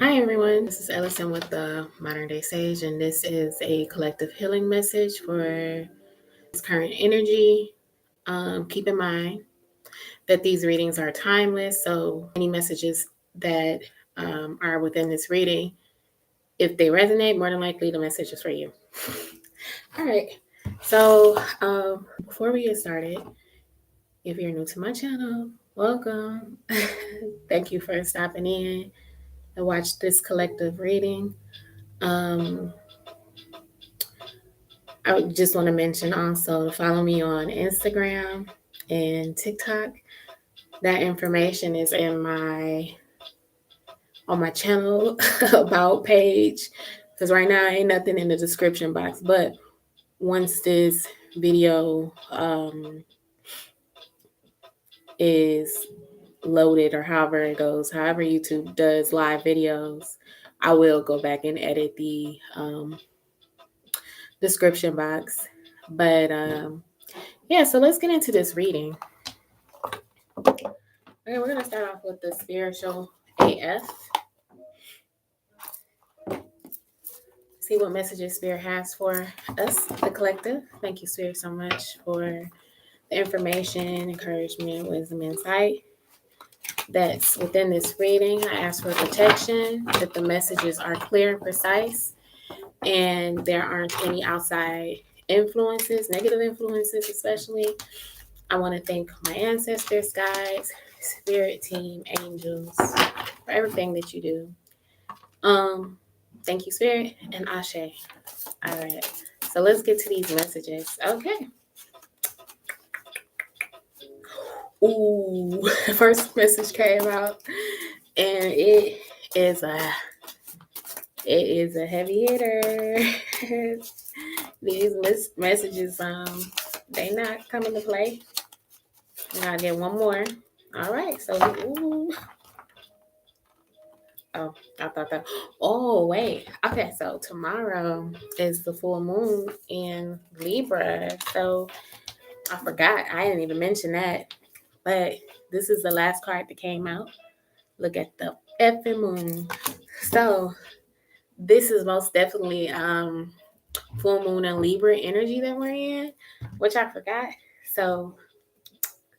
Hi everyone, this is Ellison with the Modern Day Sage, and this is a collective healing message for this current energy. Keep in mind that these readings are timeless, so any messages that are within this reading, if they resonate, more than likely the message is for you. All right, so before we get started, if you're new to my channel, welcome. Thank you for stopping in to watch this collective reading. I just want to mention also to follow me on Instagram and TikTok. That information is in on my channel about page, because right now ain't nothing in the description box. But once this video is loaded, or however it goes, however YouTube does live videos, I will go back and edit the description box. But yeah, so let's get into this reading. Okay, we're gonna start off with the spiritual AF. See what messages Spirit has for us, the collective. Thank you, Spirit, so much for the information, encouragement, wisdom, insight that's within this reading. I ask for protection, that the messages are clear and precise, and there aren't any outside influences, negative influences especially. I want to thank my ancestors, guides, spirit team, angels, for everything that you do. Thank you, Spirit, and Ashe. All right, so let's get to these messages. Okay. Ooh, first message came out, and it is a heavy hitter. These messages, they not coming to play. And I'll get one more. All right, so ooh. Oh, I thought that. Oh, wait. Okay, so tomorrow is the full moon in Libra. So I forgot. I didn't even mention that. But this is the last card that came out. Look at the effing moon. So this is most definitely full moon and Libra energy that we're in, which I forgot. So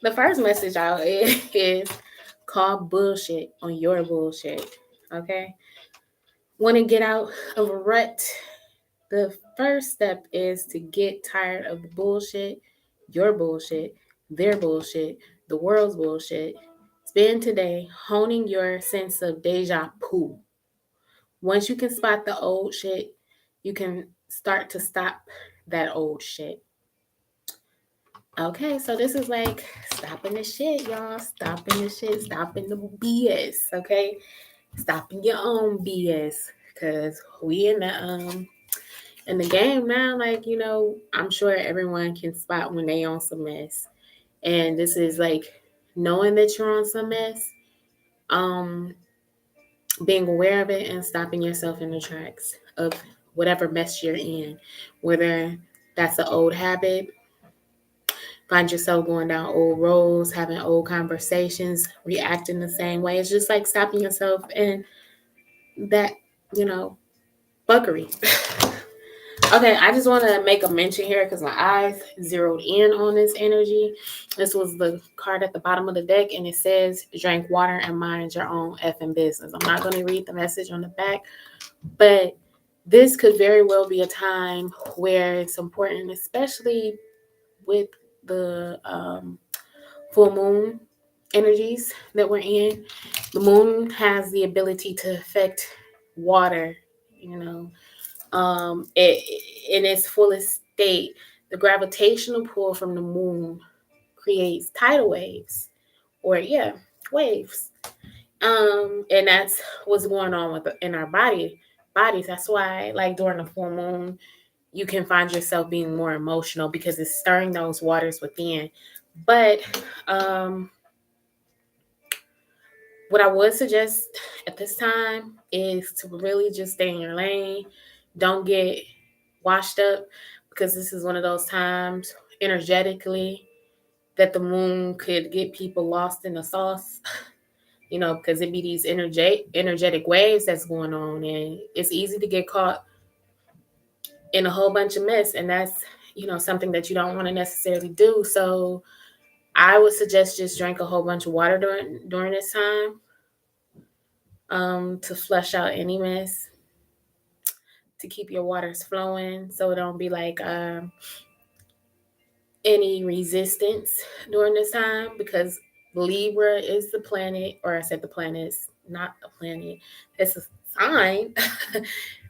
the first message out is call bullshit on your bullshit. Okay? Want to get out of a rut? The first step is to get tired of the bullshit, your bullshit, their bullshit, the world's bullshit. Spend today honing your sense of deja vu. Once you can spot the old shit, you can start to stop that old shit. Okay, so this is like stopping the shit, y'all. Stopping the shit, stopping the BS, okay? Stopping your own BS. Cause we in the game now, like, I'm sure everyone can spot when they on some mess. And this is like knowing that you're on some mess, being aware of it and stopping yourself in the tracks of whatever mess you're in. Whether that's an old habit, find yourself going down old roads, having old conversations, reacting the same way. It's just like stopping yourself in that, buckery. Okay, I just want to make a mention here because my eyes zeroed in on this energy. This was the card at the bottom of the deck, and it says, drink water and mind your own effing business. I'm not going to read the message on the back, but this could very well be a time where it's important, especially with the full moon energies that we're in. The moon has the ability to affect water, in its fullest state. The gravitational pull from the moon creates tidal waves, waves. And that's what's going on in our bodies. That's why, like, during the full moon, you can find yourself being more emotional because it's stirring those waters within. But what I would suggest at this time is to really just stay in your lane. Don't get washed up, because this is one of those times energetically that the moon could get people lost in the sauce. because it be these energetic waves that's going on, and it's easy to get caught in a whole bunch of mess, and that's something that you don't want to necessarily do. So I would suggest just drink a whole bunch of water during this time, to flush out any mess, to keep your waters flowing, so it don't be like any resistance during this time, because Libra is the planet, or I said the planet is not a planet, it's a sign.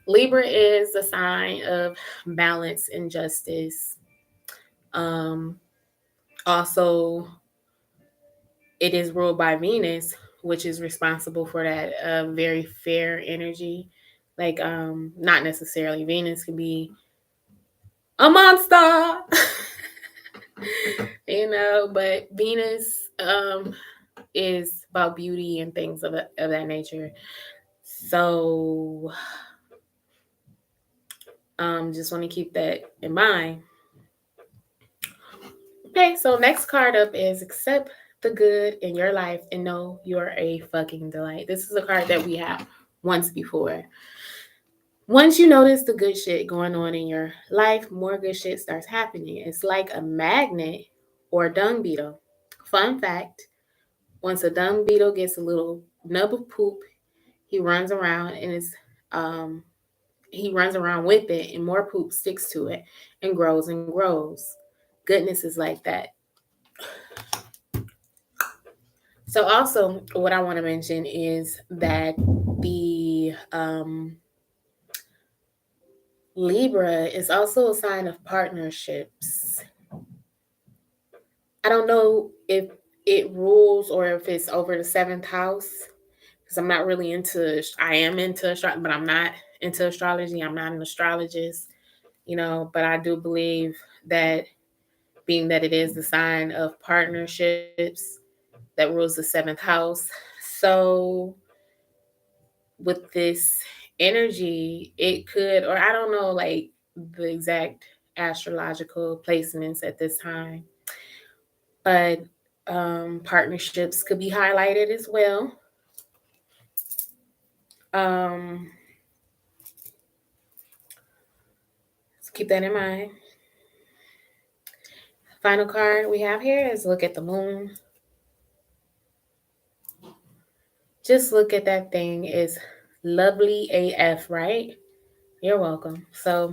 Libra is a sign of balance and justice. Um, Also, it is ruled by Venus, which is responsible for that very fair energy. Like, not necessarily Venus could be a monster, but Venus is about beauty and things of that nature. So, just want to keep that in mind. Okay, so next card up is accept the good in your life and know you're a fucking delight. This is a card that we have once before. Once you notice the good shit going on in your life, more good shit starts happening. It's like a magnet or a dung beetle. Fun fact, once a dung beetle gets a little nub of poop, he runs around and um he runs around with it, and more poop sticks to it and grows and grows. Goodness is like that. So also what I want to mention is that the Libra is also a sign of partnerships. I don't know if it rules or if it's over the seventh house, because I'm not really into, I am into astrology, but I'm not into astrology. I'm not an astrologist, but I do believe that, being that it is the sign of partnerships, that rules the seventh house. So with this energy, it could, or I don't know, like the exact astrological placements at this time, but partnerships could be highlighted as well. So keep that in mind. Final card we have here is look at the moon. Just look at that thing. It's lovely AF, right? You're welcome. So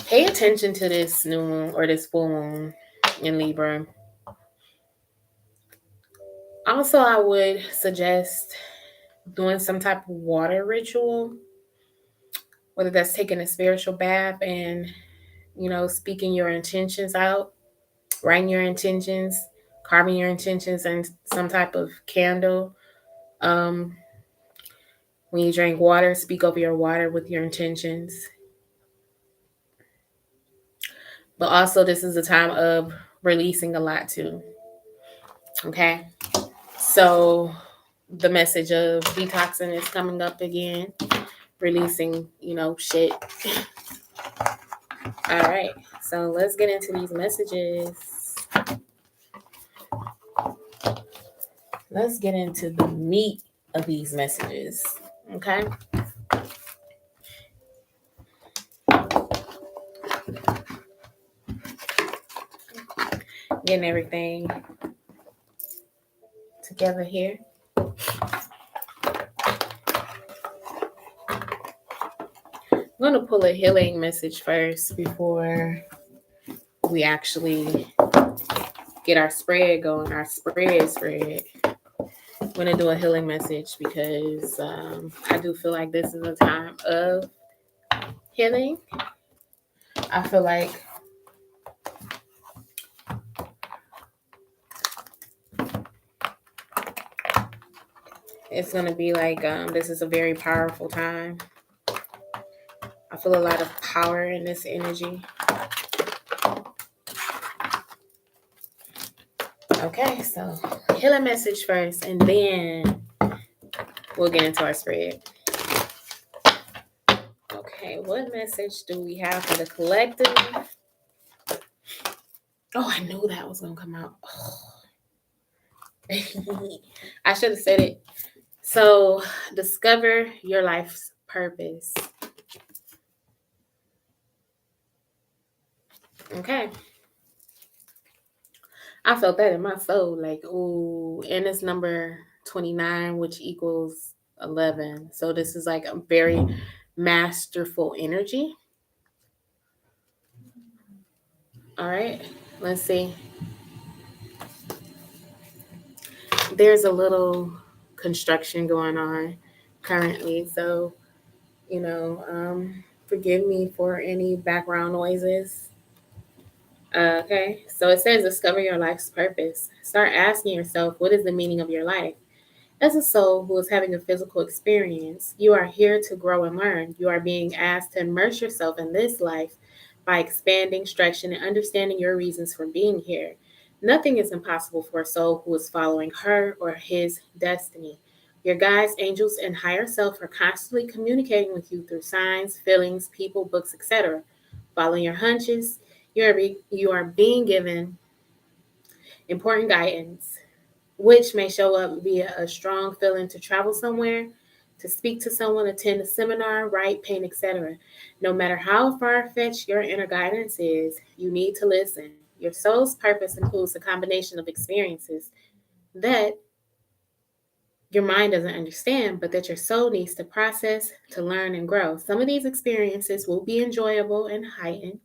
pay attention to this new moon or this full moon in Libra. Also, I would suggest doing some type of water ritual, whether that's taking a spiritual bath and, speaking your intentions out, writing your intentions, carving your intentions in some type of candle. Um, when you drink water, speak over your water with your intentions. But also, this is a time of releasing a lot too. Okay. So, the message of detoxing is coming up again, releasing, shit. All right. So, let's get into these messages. Let's get into the meat of these messages. Okay. Getting everything together here. I'm going to pull a healing message first before we actually get our spread going, our spread. I'm going to do a healing message because I do feel like this is a time of healing. I feel like it's going to be like this is a very powerful time. I feel a lot of power in this energy. Okay, so healing message first, and then we'll get into our spread. Okay, what message do we have for the collective? Oh, I knew that was going to come out. Oh. I should have said it. So, discover your life's purpose. Okay. I felt that in my soul. Like, ooh, and it's number 29, which equals 11. So, this is like a very masterful energy. All right. Let's see. There's a little construction going on currently. So, forgive me for any background noises. Okay, so it says discover your life's purpose. Start asking yourself, what is the meaning of your life? As a soul who is having a physical experience, you are here to grow and learn. You are being asked to immerse yourself in this life by expanding, stretching, and understanding your reasons for being here. Nothing is impossible for a soul who is following her or his destiny. Your guides, angels, and higher self are constantly communicating with you through signs, feelings, people, books, etc. Follow your hunches. You are being given important guidance, which may show up via a strong feeling to travel somewhere, to speak to someone, attend a seminar, write, paint, etc. No matter how far fetched your inner guidance is, you need to listen. Your soul's purpose includes a combination of experiences that your mind doesn't understand, but that your soul needs to process, to learn, and grow. Some of these experiences will be enjoyable and heightened.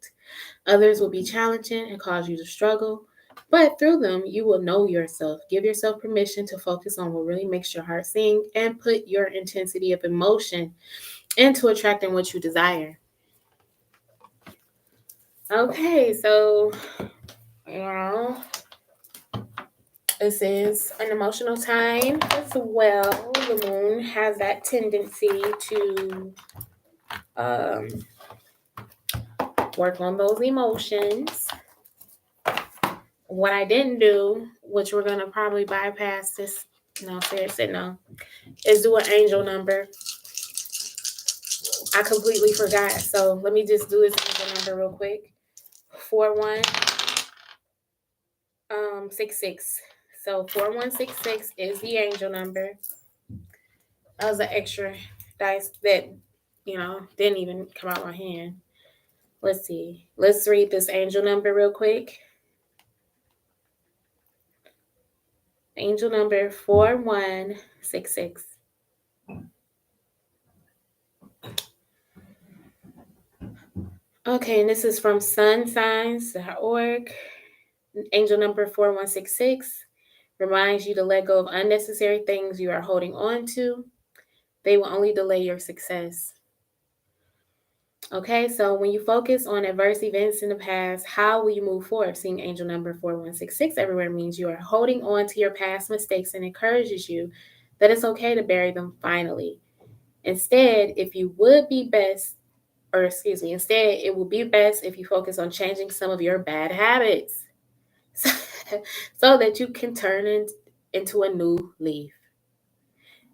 Others will be challenging and cause you to struggle, but through them, you will know yourself. Give yourself permission to focus on what really makes your heart sing and put your intensity of emotion into attracting what you desire. Okay, so, you know, this is an emotional time as well. The moon has that tendency to um, work on those emotions. What I didn't do, which we're gonna probably bypass this. No, seriously, no. Is do an angel number. I completely forgot. So let me just do this angel number real quick. 4166. So 4166 is the angel number. That was an extra dice that didn't even come out my hand. Let's see. Let's read this angel number real quick. Angel number 4166. Okay, and this is from sunsigns.org. Angel number 4166 reminds you to let go of unnecessary things you are holding on to. They will only delay your success. Okay, so when you focus on adverse events in the past, how will you move forward? Seeing angel number 4166 everywhere means you are holding on to your past mistakes and encourages you that it's okay to bury them finally. Instead, instead, it will be best if you focus on changing some of your bad habits so that you can turn into a new leaf.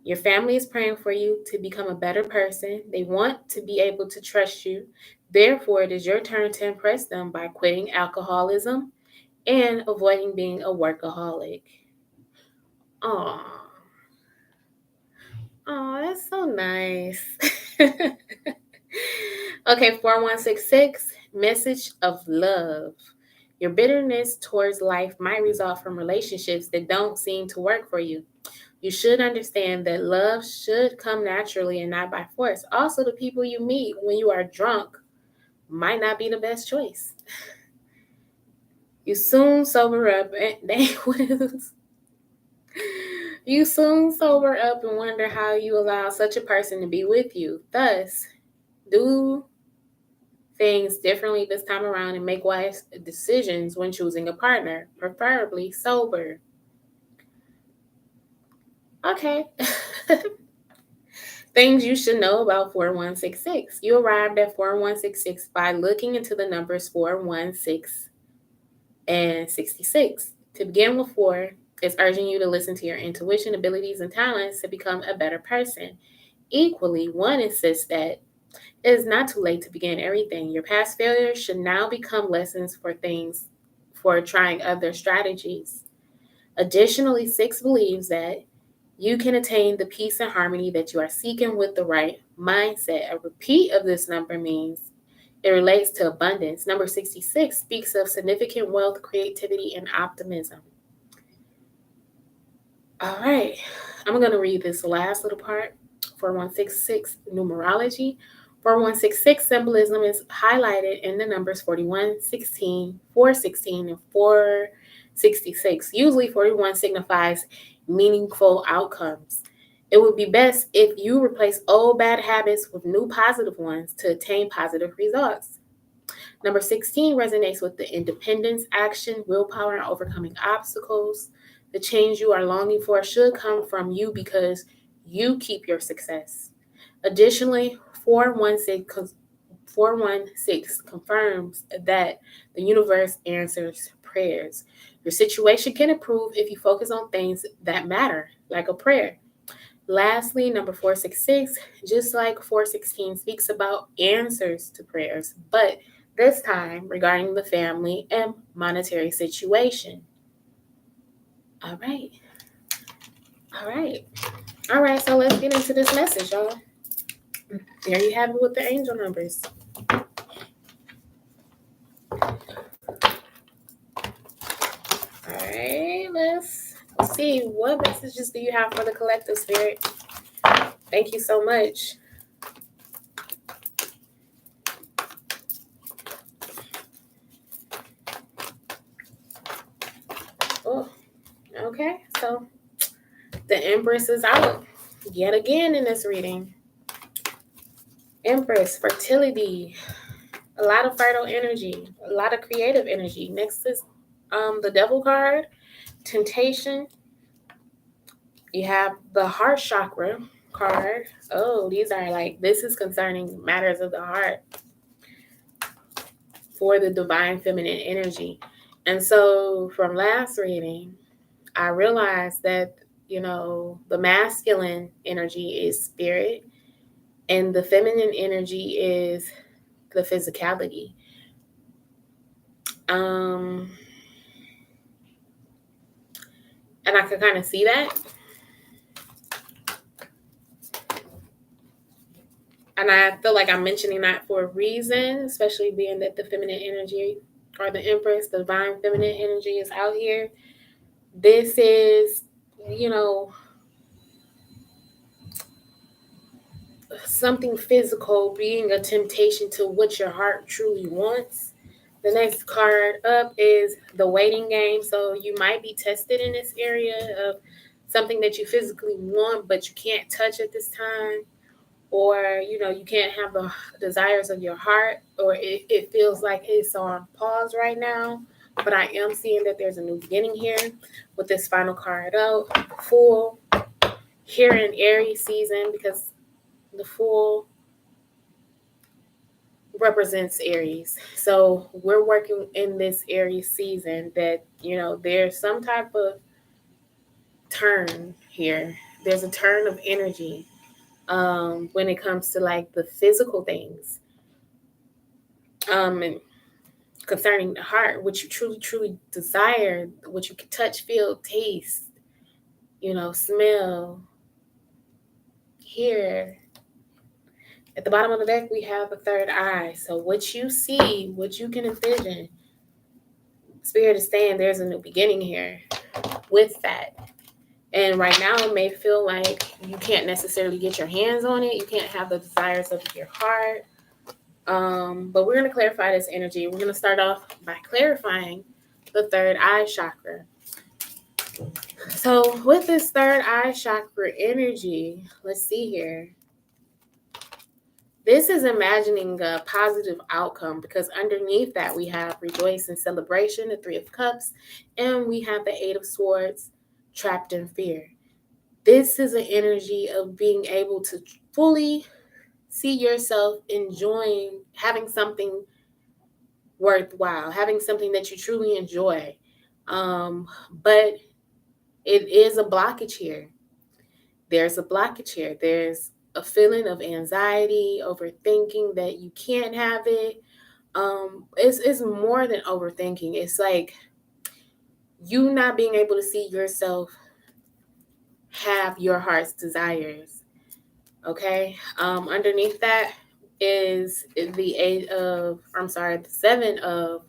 Your family is praying for you to become a better person. They want to be able to trust you. Therefore, it is your turn to impress them by quitting alcoholism and avoiding being a workaholic. Aww. Oh, that's so nice. Okay, 4166, message of love. Your bitterness towards life might result from relationships that don't seem to work for you. You should understand that love should come naturally and not by force. Also, the people you meet when you are drunk might not be the best choice. You soon sober up and you soon sober up and wonder how you allow such a person to be with you. Thus, do things differently this time around and make wise decisions when choosing a partner, preferably sober. Okay. Things you should know about 4166. You arrived at 4166 by looking into the numbers 416 and 66. To begin with 4, it's urging you to listen to your intuition, abilities, and talents to become a better person. Equally, 1 insists that it is not too late to begin everything. Your past failures should now become lessons for trying other strategies. Additionally, 6 believes that you can attain the peace and harmony that you are seeking with the right mindset. A repeat of this number means it relates to abundance. Number 66 speaks of significant wealth, creativity, and optimism. All right, I'm going to read this last little part. 4166 numerology. 4166 symbolism is highlighted in the numbers 41, 16, 416, and 466. Usually 41 signifies meaningful outcomes. It would be best if you replace old bad habits with new positive ones to attain positive results. Number 16 resonates with the independence, action, willpower, and overcoming obstacles. The change you are longing for should come from you because you keep your success. Additionally, 416 confirms that the universe answers prayers. Your situation can improve if you focus on things that matter, like a prayer. Lastly, number 466, just like 416, speaks about answers to prayers, but this time regarding the family and monetary situation. All right. All right. All right. So let's get into this message, y'all. There you have it with the angel numbers. All right. Let's see. What messages do you have for the collective spirit? Thank you so much. Oh, okay. So the Empress is out yet again in this reading. Empress, fertility, a lot of fertile energy, a lot of creative energy. Next is the Devil card, temptation. You have the Heart Chakra card. Oh, these are like, this is concerning matters of the heart for the divine feminine energy. And so from last reading, I realized that, the masculine energy is spirit and the feminine energy is the physicality. And I could kind of see that. And I feel like I'm mentioning that for a reason, especially being that the feminine energy or the Empress, the divine feminine energy is out here. This is, something physical being a temptation to what your heart truly wants. The next card up is the waiting game. So you might be tested in this area of something that you physically want, but you can't touch at this time. Or, you can't have the desires of your heart, or it feels like it's on pause right now. But I am seeing that there's a new beginning here with this final card out. Fool, here in Aries season, because the Fool represents Aries. So we're working in this Aries season that, there's some type of turn here. There's a turn of energy when it comes to like the physical things. And concerning the heart, what you truly, truly desire, what you can touch, feel, taste, smell, hear. At the bottom of the deck, we have a third eye. So what you see, what you can envision, Spirit is saying there's a new beginning here with that. And right now, it may feel like you can't necessarily get your hands on it. You can't have the desires of your heart. But we're going to clarify this energy. We're going to start off by clarifying the third eye chakra. So with this third eye chakra energy, let's see here. This is imagining a positive outcome because underneath that we have rejoice and celebration, the 3 of Cups, and we have the 8 of Swords, trapped in fear. This is an energy of being able to fully see yourself enjoying, having something worthwhile, having something that you truly enjoy. But it is a blockage here. There's a blockage here. There's a feeling of anxiety, overthinking that you can't have it. It's more than overthinking. It's like you not being able to see yourself have your heart's desires. Okay. Underneath that is the 7 of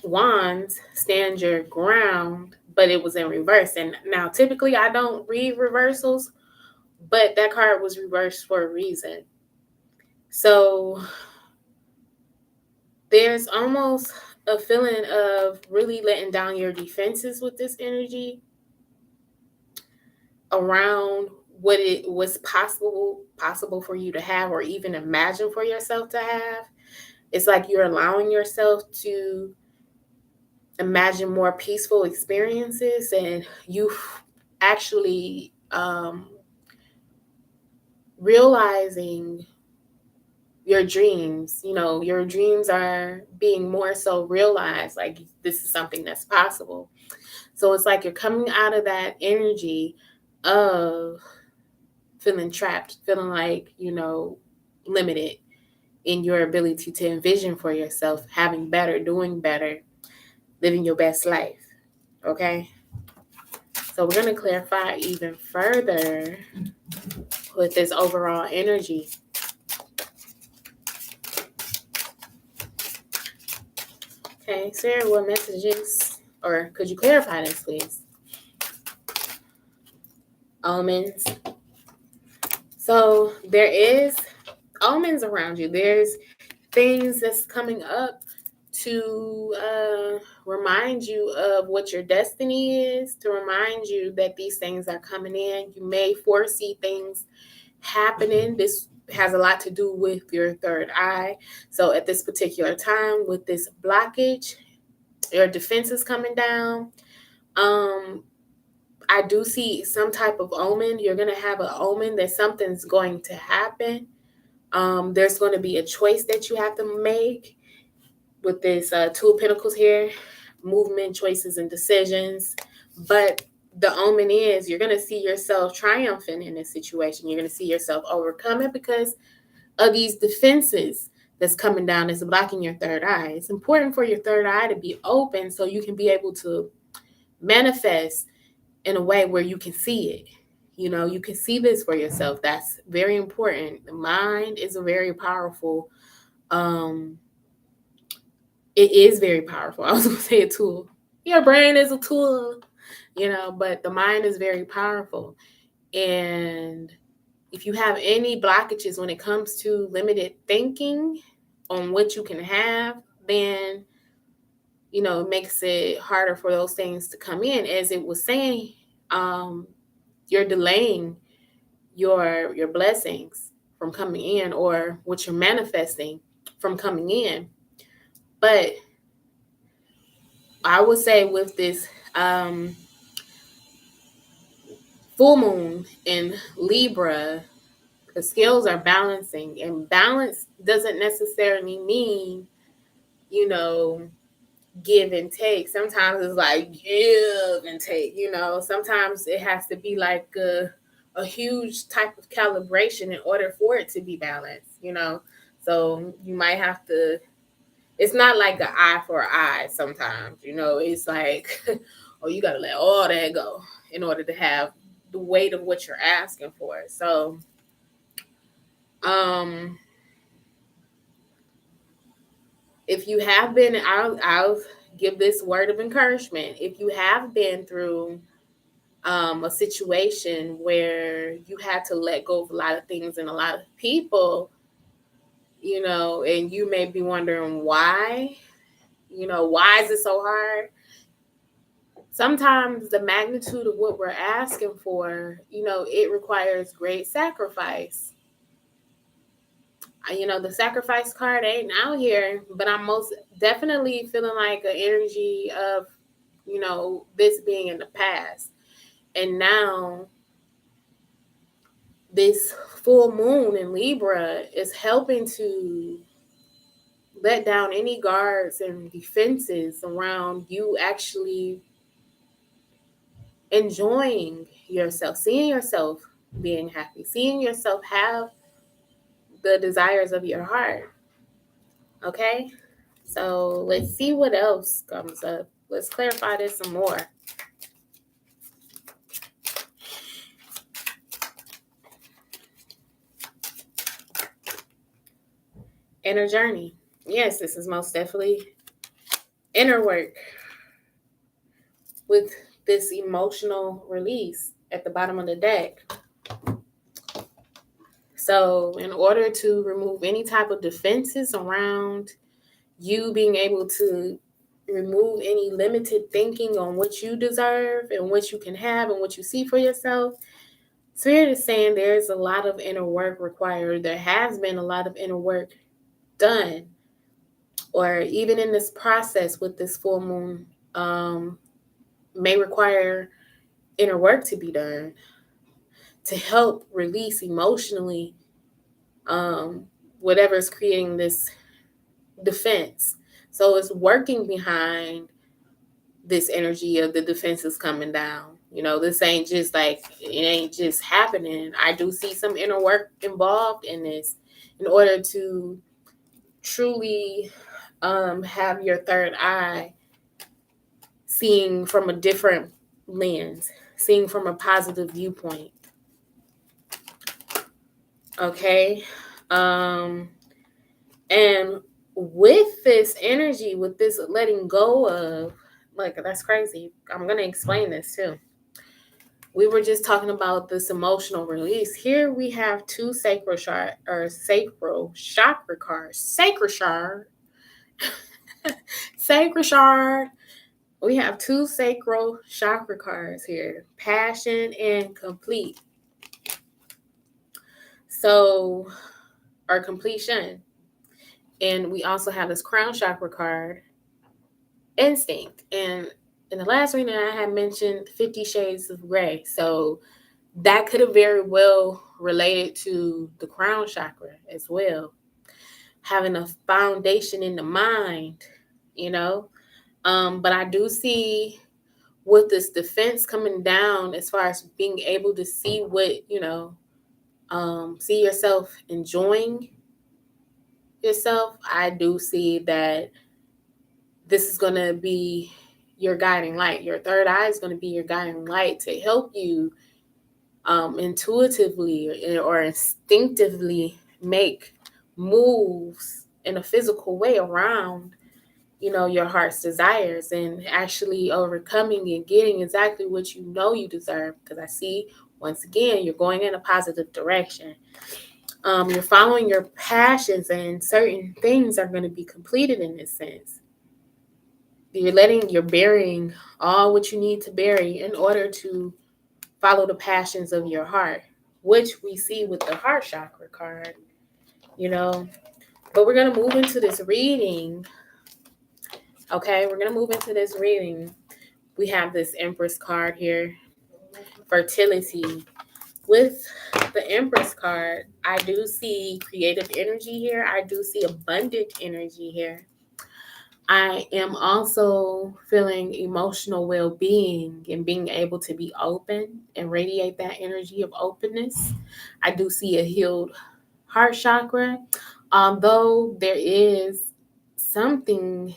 wands, stand your ground, but it was in reverse. And now typically I don't read reversals, but that card was reversed for a reason. So there's almost a feeling of really letting down your defenses with this energy around what it was possible for you to have or even imagine for yourself to have. It's like you're allowing yourself to imagine more peaceful experiences, and you actually realizing your dreams. Your dreams are being more so realized, like this is something that's possible. So it's like you're coming out of that energy of feeling trapped, feeling like, limited in your ability to envision for yourself, having better, doing better, living your best life. Okay? So we're going to clarify even further with this overall energy. Okay, Sarah, what messages, or could you clarify this, please? Omens. So there is omens around you. There's things that's coming up to remind you of what your destiny is, to remind you that these things are coming in. You may foresee things happening. This has a lot to do with your third eye. So at this particular time, with this blockage, your defense is coming down. I do see some type of omen. You're going to have an omen that something's going to happen. There's going to be a choice that you have to make with this Two of Pentacles here, movement, choices, and decisions. But the omen is you're going to see yourself triumphant in this situation. You're going to see yourself overcoming because of these defenses that's coming down, that's blocking your third eye. It's important for your third eye to be open so you can be able to manifest in a way where you can see it. You can see this for yourself. That's very important. The mind is a very powerful, it is very powerful. I was going to say a tool. Your brain is a tool, but the mind is very powerful. And if you have any blockages when it comes to limited thinking on what you can have, then, it makes it harder for those things to come in. As it was saying, you're delaying your blessings from coming in, or what you're manifesting from coming in. But I would say with this full moon in Libra, the scales are balancing, and balance doesn't necessarily mean, give and take. Sometimes it's like give and take, sometimes it has to be like a huge type of calibration in order for it to be balanced, so you might have to, it's not like an eye for an eye sometimes, it's like, oh, you got to let all that go in order to have the weight of what you're asking for. So, if you have been, I'll give this word of encouragement. If you have been through a situation where you had to let go of a lot of things and a lot of people, and you may be wondering why, why is it so hard? Sometimes the magnitude of what we're asking for, it requires great sacrifice. The sacrifice card ain't out here, but I'm most definitely feeling like an energy of, this being in the past. And now this full moon in Libra is helping to let down any guards and defenses around you actually enjoying yourself, seeing yourself being happy, seeing yourself have the desires of your heart. Okay? So let's see what else comes up. Let's clarify this some more. Inner journey. Yes, this is most definitely inner work with this emotional release at the bottom of the deck. So, in order to remove any type of defenses around you being able to remove any limited thinking on what you deserve and what you can have and what you see for yourself, Spirit is saying there's a lot of inner work required. There has been a lot of inner work done, or even in this process with this full moon, may require inner work to be done to help release emotionally whatever's creating this defense. So it's working behind this energy of the defenses coming down. You know, this ain't just like, it ain't just happening. I do see some inner work involved in this in order to truly have your third eye seeing from a different lens, seeing from a positive viewpoint. Okay. And with this energy, with this letting go of, like, that's crazy. I'm going to explain this too. We were just talking about this emotional release. Here we have two sacral chakra cards. Sacral shard. Sacral shard. We have two sacral chakra cards here. Passion and complete. So, or completion. And we also have this crown chakra card, instinct. And in the last reading, I had mentioned 50 Shades of Gray. So that could have very well related to the crown chakra as well. Having a foundation in the mind, you know. But I do see with this defense coming down as far as being able to see what, you know, see yourself enjoying yourself. I do see that this is going to be your guiding light. Your third eye is going to be your guiding light to help you intuitively or instinctively make moves in a physical way around, you know, your heart's desires and actually overcoming and getting exactly what you know you deserve. Because I see, once again, you're going in a positive direction. You're following your passions, and certain things are going to be completed in this sense. You're burying all what you need to bury in order to follow the passions of your heart, which we see with the heart chakra card, you know. But we're going to move into this reading. Okay, we're going to move into this reading. We have this Empress card here, fertility. With the Empress card, I do see creative energy here. I do see abundant energy here. I am also feeling emotional well-being and being able to be open and radiate that energy of openness. I do see a healed heart chakra, although there is something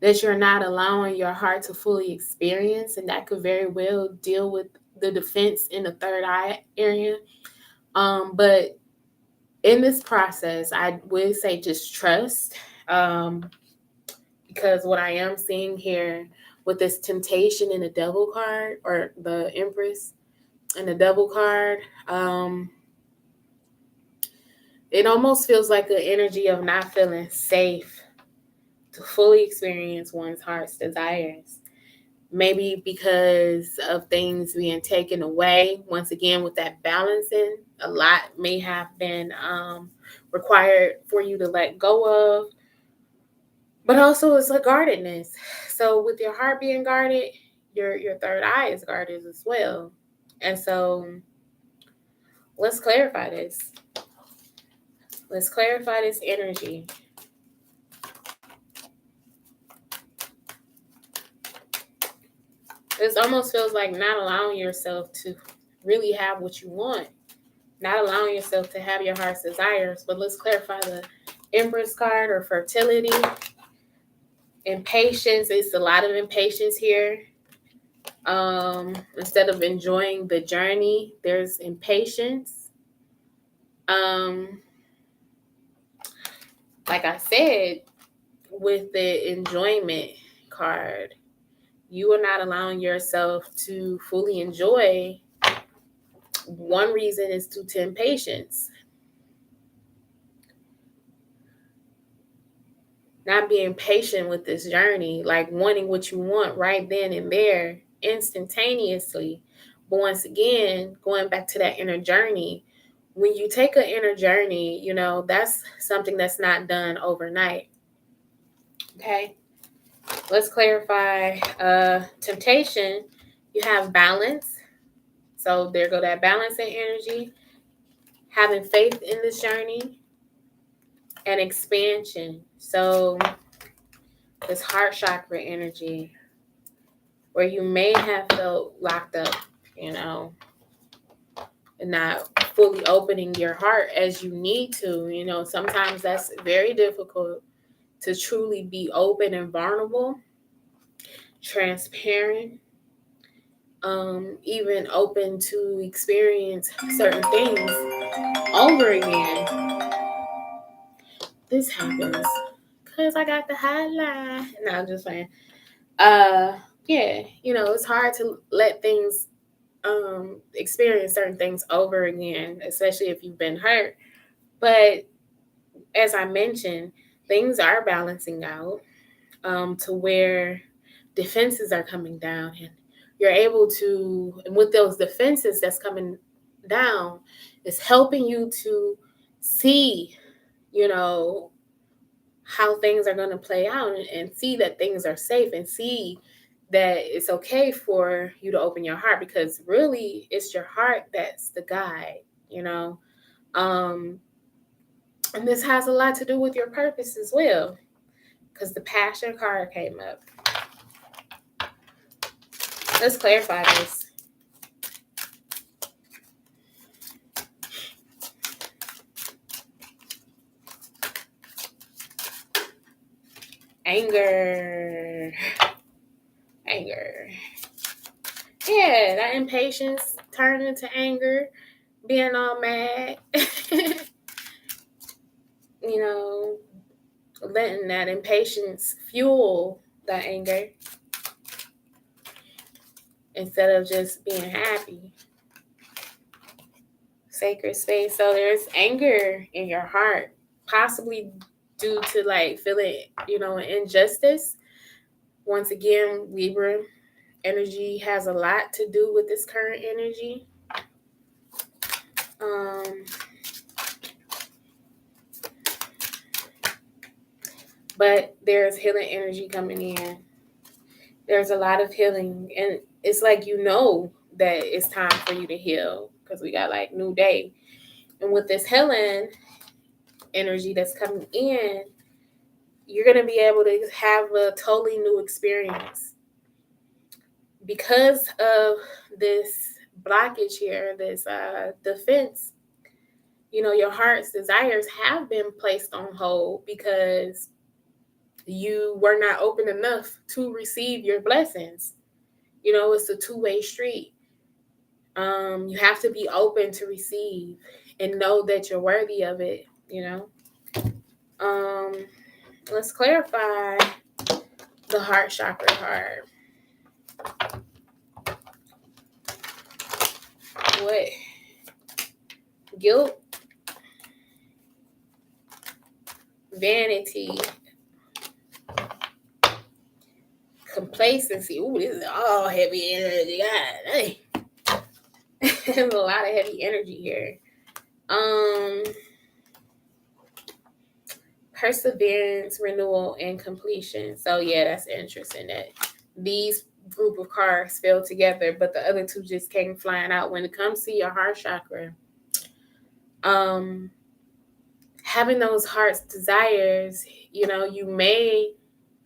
that you're not allowing your heart to fully experience, and that could very well deal with the defense in the third eye area. But in this process, I would say just trust. Because what I am seeing here with this temptation in the devil card, or the Empress and the devil card, it almost feels like an energy of not feeling safe to fully experience one's heart's desires. Maybe because of things being taken away. Once again, with that balancing, a lot may have been required for you to let go of. But also it's a guardedness. So with your heart being guarded, your third eye is guarded as well. And so let's clarify this. Let's clarify this energy. This almost feels like not allowing yourself to really have what you want. Not allowing yourself to have your heart's desires. But let's clarify the Empress card or fertility. Impatience, it's a lot of impatience here. Instead of enjoying the journey, there's impatience. Um, like I said, with the enjoyment card, you are not allowing yourself to fully enjoy. One reason is due to impatience. Not being patient with this journey, like wanting what you want right then and there, instantaneously. But once again, going back to that inner journey, when you take an inner journey, that's something that's not done overnight. Okay. Let's clarify. Temptation, you have balance. So there go that balancing energy, having faith in this journey, and expansion. So this heart chakra energy, where you may have felt locked up, and not fully opening your heart as you need to. Sometimes that's very difficult to truly be open and vulnerable, transparent, even open to experience certain things over again. This happens because I got the hotline. No, I'm just saying. Yeah, it's hard to let things experience certain things over again, especially if you've been hurt. But as I mentioned, things are balancing out to where defenses are coming down, and you're able to, and with those defenses that's coming down, it's helping you to see, you know, how things are going to play out, and see that things are safe, and see that it's okay for you to open your heart, because really it's your heart that's the guide. Um, and this has a lot to do with your purpose as well, because the passion card came up. Let's clarify this. Anger. Yeah, that impatience turned into anger, being all mad. you know, Letting that impatience fuel that anger instead of just being happy. Sacred space. So there's anger in your heart, possibly due to like feeling, injustice. Once again, Libra energy has a lot to do with this current energy. But there's healing energy coming in. There's a lot of healing, and it's like that it's time for you to heal, because we got like new day. And with this healing energy that's coming in, you're going to be able to have a totally new experience because of this blockage here, this defense. Your heart's desires have been placed on hold because you were not open enough to receive your blessings. It's a two-way street. You have to be open to receive and know that you're worthy of it. Let's clarify the heart chakra card. What? Guilt, vanity, complacency. Ooh, this is all heavy energy. God, hey. There's a lot of heavy energy here. Perseverance, renewal, and completion. So yeah, that's interesting that these group of cards fell together, but the other two just came flying out. When it comes to your heart chakra, having those heart's desires, you may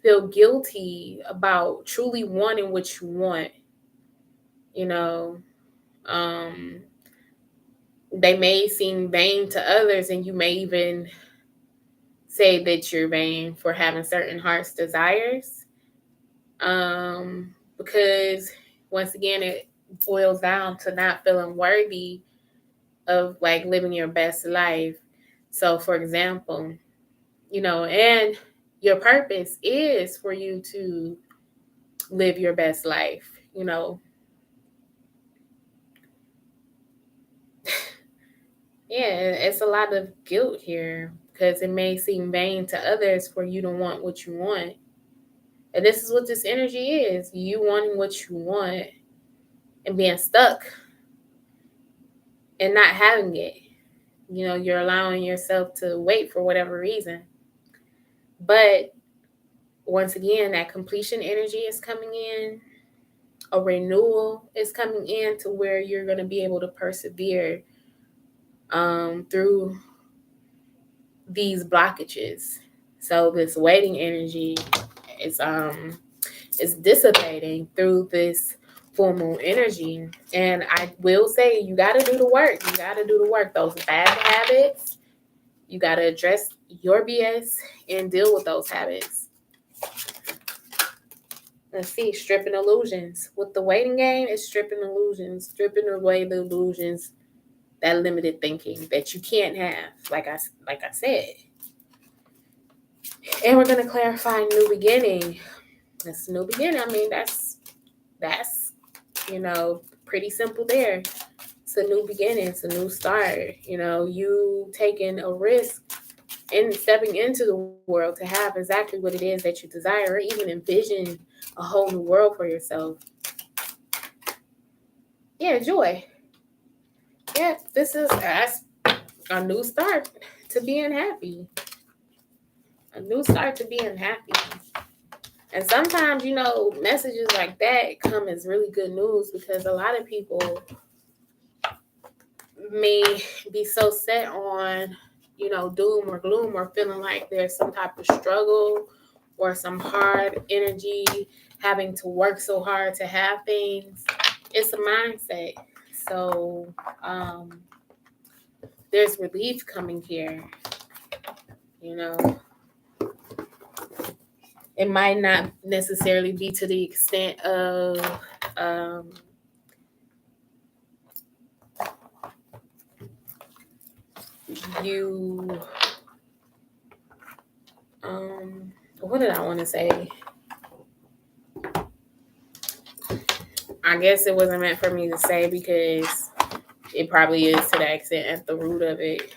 feel guilty about truly wanting what you want. They may seem vain to others, and you may even say that you're vain for having certain heart's desires. Because once again, it boils down to not feeling worthy of like living your best life. So, for example, and your purpose is for you to live your best life, Yeah, it's a lot of guilt here because it may seem vain to others for you to want what you want. And this is what this energy is, you wanting what you want and being stuck and not having it. You're allowing yourself to wait for whatever reason. But once again, that completion energy is coming in, a renewal is coming in to where you're going to be able to persevere through these blockages. So this waiting energy is dissipating through this full moon energy. And I will say you got to do the work. You got to do the work. Those bad habits, you got to address your BS and deal with those habits. Let's see, stripping illusions. With the waiting game, it's stripping illusions, stripping away the illusions, that limited thinking that you can't have, like I said. And we're gonna clarify new beginning. That's a new beginning. I mean, that's pretty simple there. It's a new beginning. It's a new start. You taking a risk and stepping into the world to have exactly what it is that you desire, or even envision a whole new world for yourself. Yeah, joy. Yeah, this is a new start to being happy. A new start to being happy. And sometimes, messages like that come as really good news because a lot of people may be so set on, doom or gloom, or feeling like there's some type of struggle or some hard energy, having to work so hard to have things. It's a mindset. So there's relief coming here. It might not necessarily be to the extent of you what did I want to say? I guess it wasn't meant for me to say because it probably is to that extent at the root of it,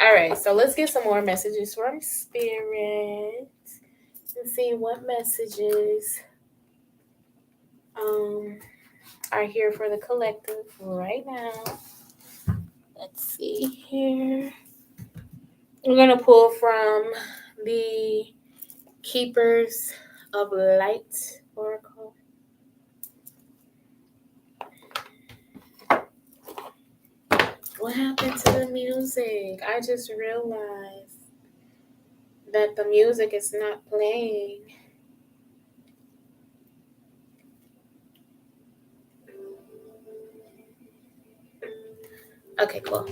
All right, so let's get some more messages from Spirit and see what messages are here for the collective right now. Let's see here. We're going to pull from the Keepers of Light Oracle. What happened to the music? I just realized that the music is not playing. Okay, cool.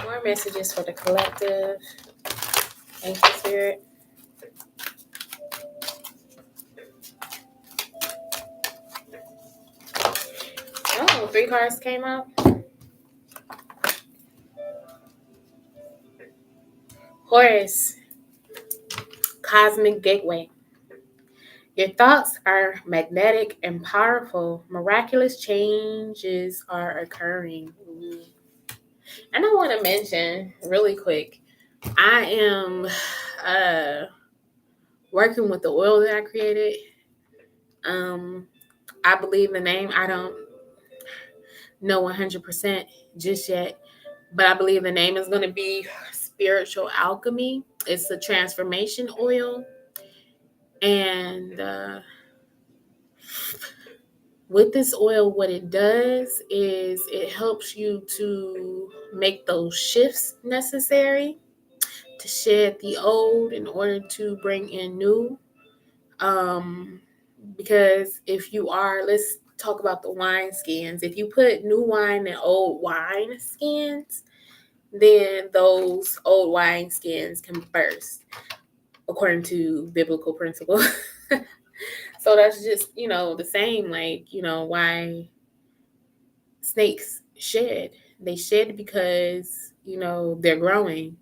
More messages for the collective. Thank you, Spirit. Oh, 3 cards came out. Horus, Cosmic Gateway. Your thoughts are magnetic and powerful. Miraculous changes are occurring. And I want to mention really quick, I am working with the oil that I created. I believe the name. I don't know 100% just yet, but I believe the name is going to be Spiritual Alchemy. It's a transformation oil. And with this oil, what it does is it helps you to make those shifts necessary to shed the old in order to bring in new. Because if you are, let's talk about the wine skins. If you put new wine in old wine skins, then those old wine skins can burst according to biblical principle. So that's just, the same, like, why snakes shed. They shed because, they're growing.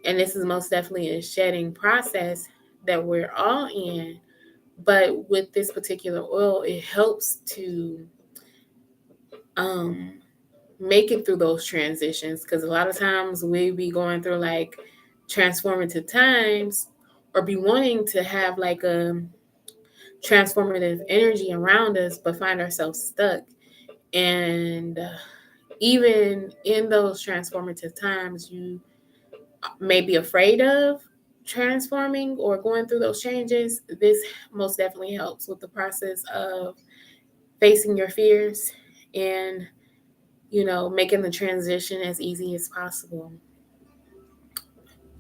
And this is most definitely a shedding process that we're all in. But with this particular oil, it helps to um, make it through those transitions. Because a lot of times we be going through like transformative times or be wanting to have like a transformative energy around us, but find ourselves stuck. And even in those transformative times, you may be afraid of transforming or going through those changes. This most definitely helps with the process of facing your fears and, making the transition as easy as possible,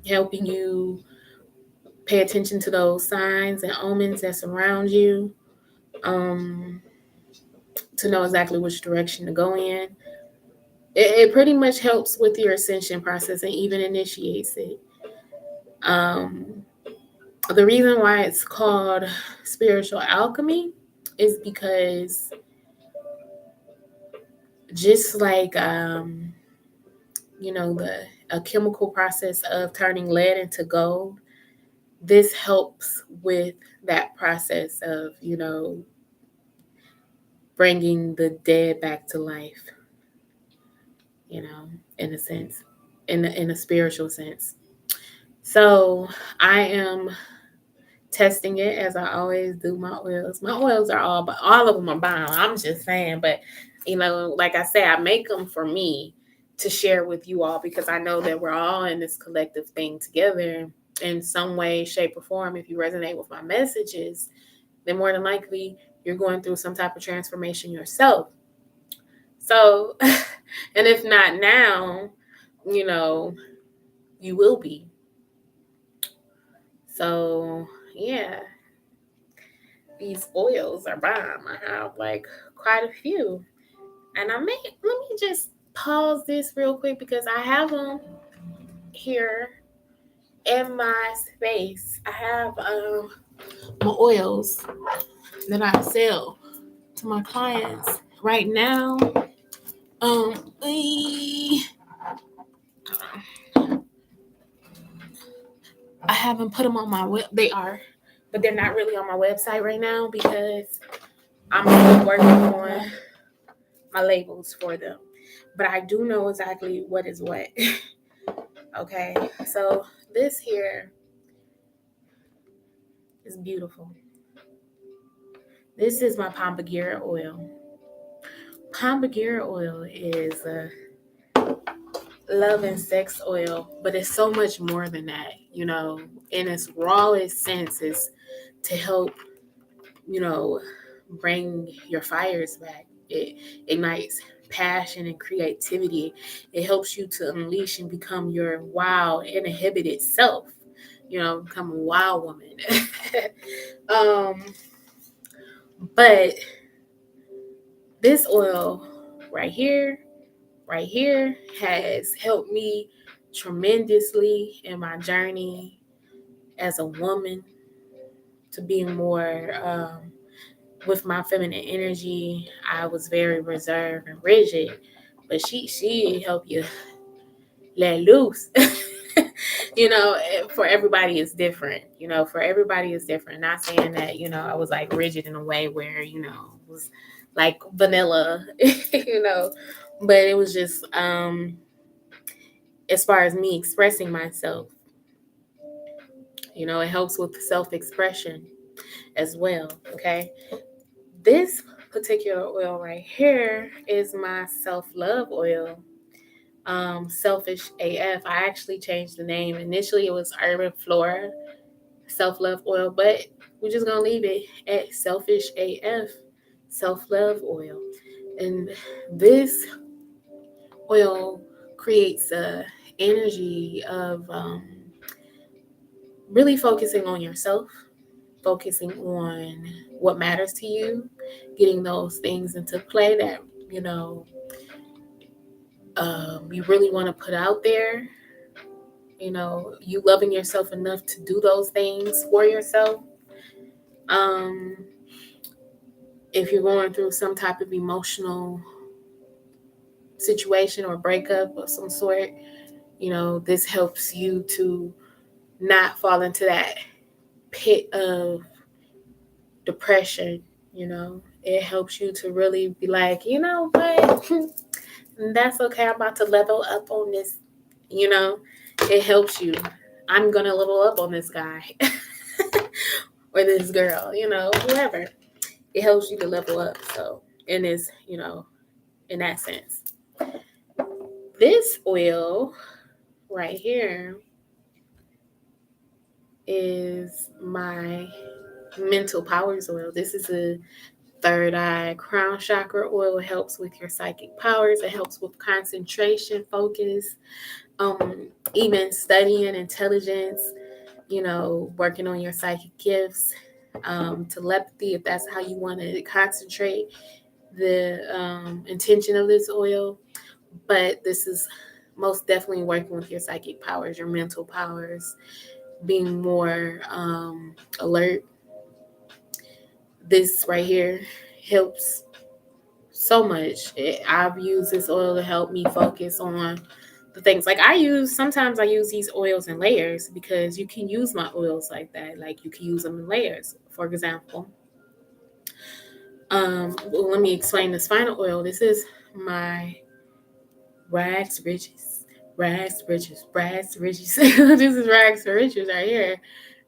helping you pay attention to those signs and omens that surround you, um, to know exactly which direction to go in. It pretty much helps with your ascension process and even initiates it. Um, the reason why it's called spiritual alchemy is because just like the a chemical process of turning lead into gold, this helps with that process of bringing the dead back to life, in a sense, in a spiritual sense. So I am testing it as I always do my oils. My oils are all of them are bomb. I'm just saying, but like I said, I make them for me to share with you all because I know that we're all in this collective thing together in some way, shape, or form. If you resonate with my messages, then more than likely you're going through some type of transformation yourself. So, and if not now, you will be. So, yeah. These oils are bomb. I have like quite a few. And let me just pause this real quick because I have them here in my space. I have my oils that I sell to my clients right now. I haven't put them on my web. They are, but they're not really on my website right now because I'm still working on my labels for them. But I do know exactly what is what. Okay, so this here is beautiful. This is my Pompagira oil. Pompagira oil is a love and sex oil, but it's so much more than that, in its rawest sense is to help, bring your fires back. It ignites passion and creativity. It helps you to unleash and become your wild, uninhibited self. Become a wild woman. um, but this oil right here, has helped me tremendously in my journey as a woman to being more with my feminine energy. I was very reserved and rigid, but she helped you let loose. For everybody is different. For everybody is different. Not saying that I was like rigid in a way where was like vanilla, but it was just as far as me expressing myself. It helps with self-expression as well. Okay, this particular oil right here is my self-love oil. Selfish AF. I actually changed the name. Initially, it was Urban Flora Self-Love Oil, but we're just gonna leave it at Selfish AF Self-Love Oil. And this oil creates a energy of really focusing on yourself, focusing on what matters to you, getting those things into play that, you really want to put out there. You loving yourself enough to do those things for yourself. Um, if you're going through some type of emotional situation or breakup of some sort, this helps you to not fall into that pit of depression. It helps you to really be like, you know what, that's okay. I'm about to level up on this. It helps you. I'm gonna level up on this guy or this girl. Whoever. It helps you to level up. So, and it's in that sense, this oil right here is my mental powers oil. This is a third eye crown chakra oil. It helps with your psychic powers. It helps with concentration, focus, even studying intelligence, working on your psychic gifts, telepathy, if that's how you want to concentrate the intention of this oil. But this is most definitely working with your psychic powers, your mental powers, being more alert. This right here helps so much. I've used this oil to help me focus on the things. Like sometimes I use these oils in layers because you can use my oils like that. Like you can use them in layers. For example, well, let me explain this final oil. This is my Rags Riches. Rags Riches. Rags Riches. This is Rags for Riches right here.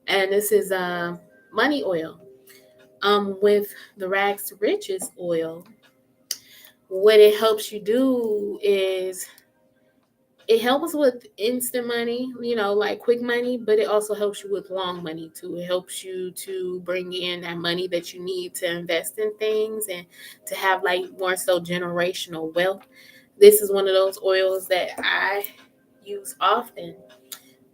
And this is money oil. With the Rags to Riches oil, what it helps you do is it helps with instant money, like quick money, but it also helps you with long money too. It helps you to bring in that money that you need to invest in things and to have like more so generational wealth. This is one of those oils that I use often.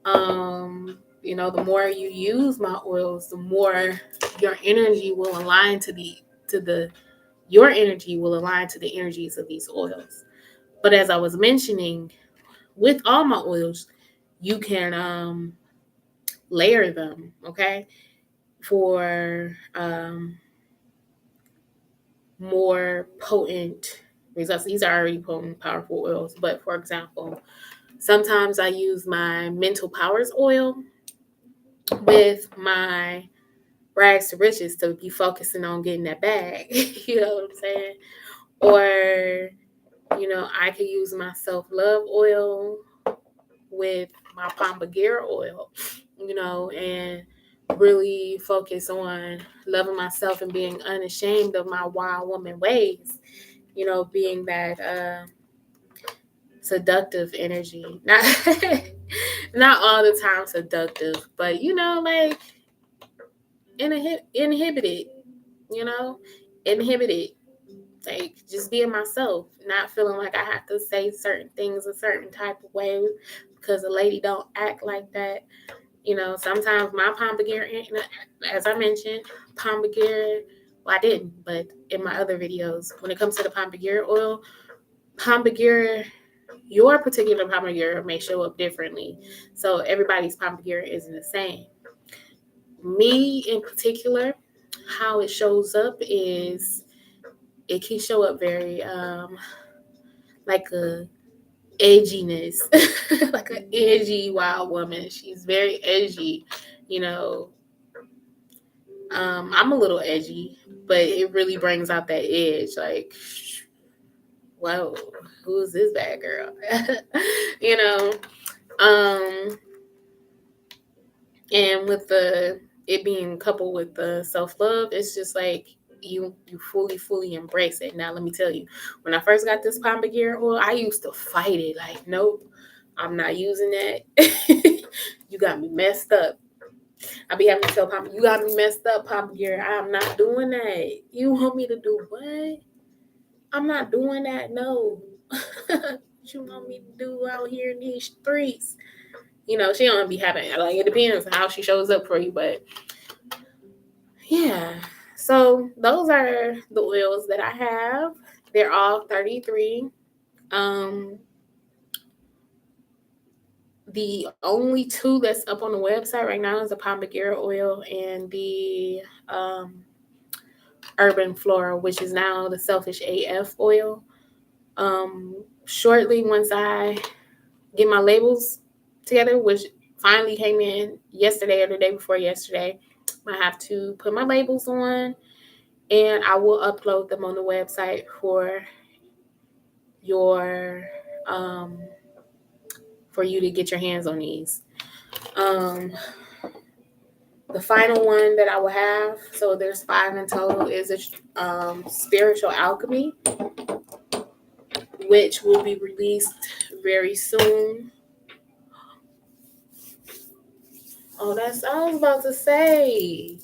The more you use my oils, the more your energy will align your energy will align to the energies of these oils. But as I was mentioning, with all my oils, you can layer them, okay, for more potent results. These are already potent, powerful oils. But for example, sometimes I use my mental powers oil with my rags to riches to be focusing on getting that bag. You know what I'm saying? Or, I could use my self-love oil with my Pomegranate oil, and really focus on loving myself and being unashamed of my wild woman ways, being that seductive energy. Not not all the time seductive, but like inhibited, inhibited. Like just being myself, not feeling like I have to say certain things a certain type of way because a lady don't act like that. Sometimes my pomegranate, as I mentioned, pomegranate. Well, I didn't, but in my other videos, when it comes to the pomegranate oil, pomegranate, your particular pomegranate may show up differently. So everybody's pomegranate isn't the same. Me in particular, how it shows up is it can show up very like a edginess, like an edgy wild woman. She's very edgy, you know. I'm a little edgy, but it really brings out that edge. Like, whoa, who is this bad girl? you know. And with it being coupled with the self-love, it's just like you fully embrace it. Now let me tell you, when I first got this pomegranate oil, I used to fight it. Like, nope, I'm not using that. You got me messed up. I be having to tell Papa, you got me messed up, pomegranate. I'm not doing that. You want me to do what? I'm not doing that. No. What you want me to do out here in these streets? She don't be having, like, it depends how she shows up for you, but Yeah. So those are the oils that I have. They're all 33. Um, the only two that's up on the website right now is the pomegranate oil and the urban flora, which is now the selfish AF oil. Shortly, once I get my labels together, which finally came in yesterday or the day before yesterday, I have to put my labels on and I will upload them on the website your um, for you to get your hands on these. Um, the final one that I will have, so there's 5 in total, is a spiritual alchemy, which will be released very soon. Oh, that's I was about to say.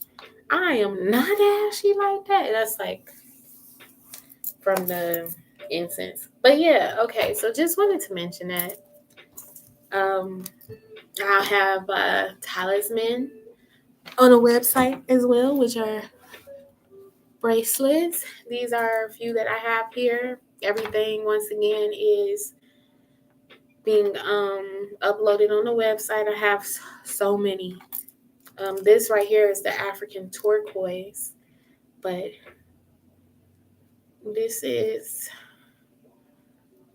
I am not ashy like that. That's like from the incense. But yeah, okay. So just wanted to mention that. Um, I'll have talisman on a website as well, which are bracelets. These are a few that I have here. Everything once again is being uploaded on the website. I have so many. This right here is the African turquoise, but this is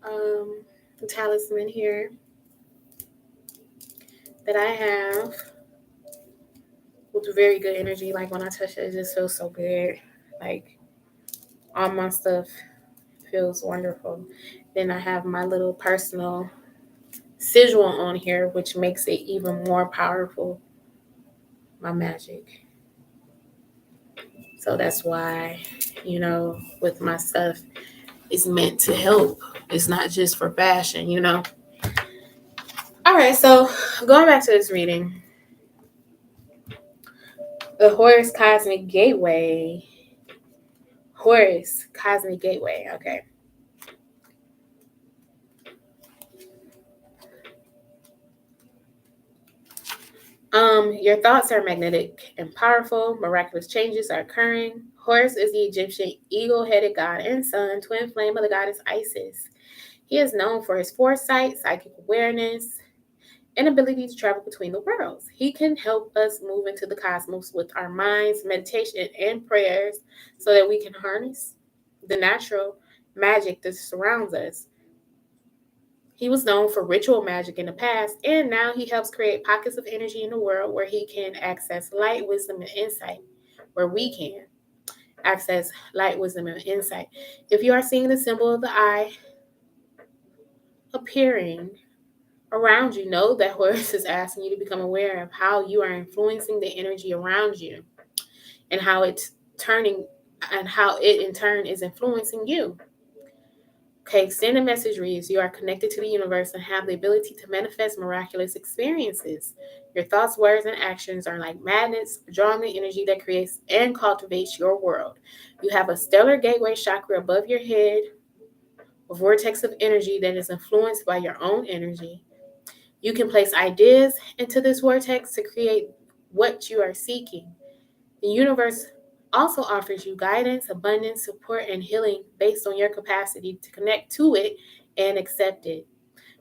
the talisman here that I have with very good energy. Like when I touch it, it just feels so good. Like all my stuff feels wonderful. Then I have my little personal sigil on here, which makes it even more powerful. My magic. So that's why, with my stuff, it's meant to help. It's not just for fashion. All right, so going back to this reading, the Horus Cosmic Gateway. Horus Cosmic Gateway. Okay. Your thoughts are magnetic and powerful. Miraculous changes are occurring. Horus is the Egyptian eagle-headed god and sun, twin flame of the goddess Isis. He is known for his foresight, psychic awareness, and ability to travel between the worlds. He can help us move into the cosmos with our minds, meditation, and prayers so that we can harness the natural magic that surrounds us. He was known for ritual magic in the past, and now he helps create pockets of energy in the world where he can access light, wisdom, and insight, where we can access light, wisdom, and insight. If you are seeing the symbol of the eye appearing around you, know that Horus is asking you to become aware of how you are influencing the energy around you and how it's turning and how it in turn is influencing you. Okay, extended message reads, you are connected to the universe and have the ability to manifest miraculous experiences. Your thoughts, words, and actions are like magnets, drawing the energy that creates and cultivates your world. You have a stellar gateway chakra above your head, a vortex of energy that is influenced by your own energy. You can place ideas into this vortex to create what you are seeking. The universe also offers you guidance, abundance, support, and healing based on your capacity to connect to it and accept it.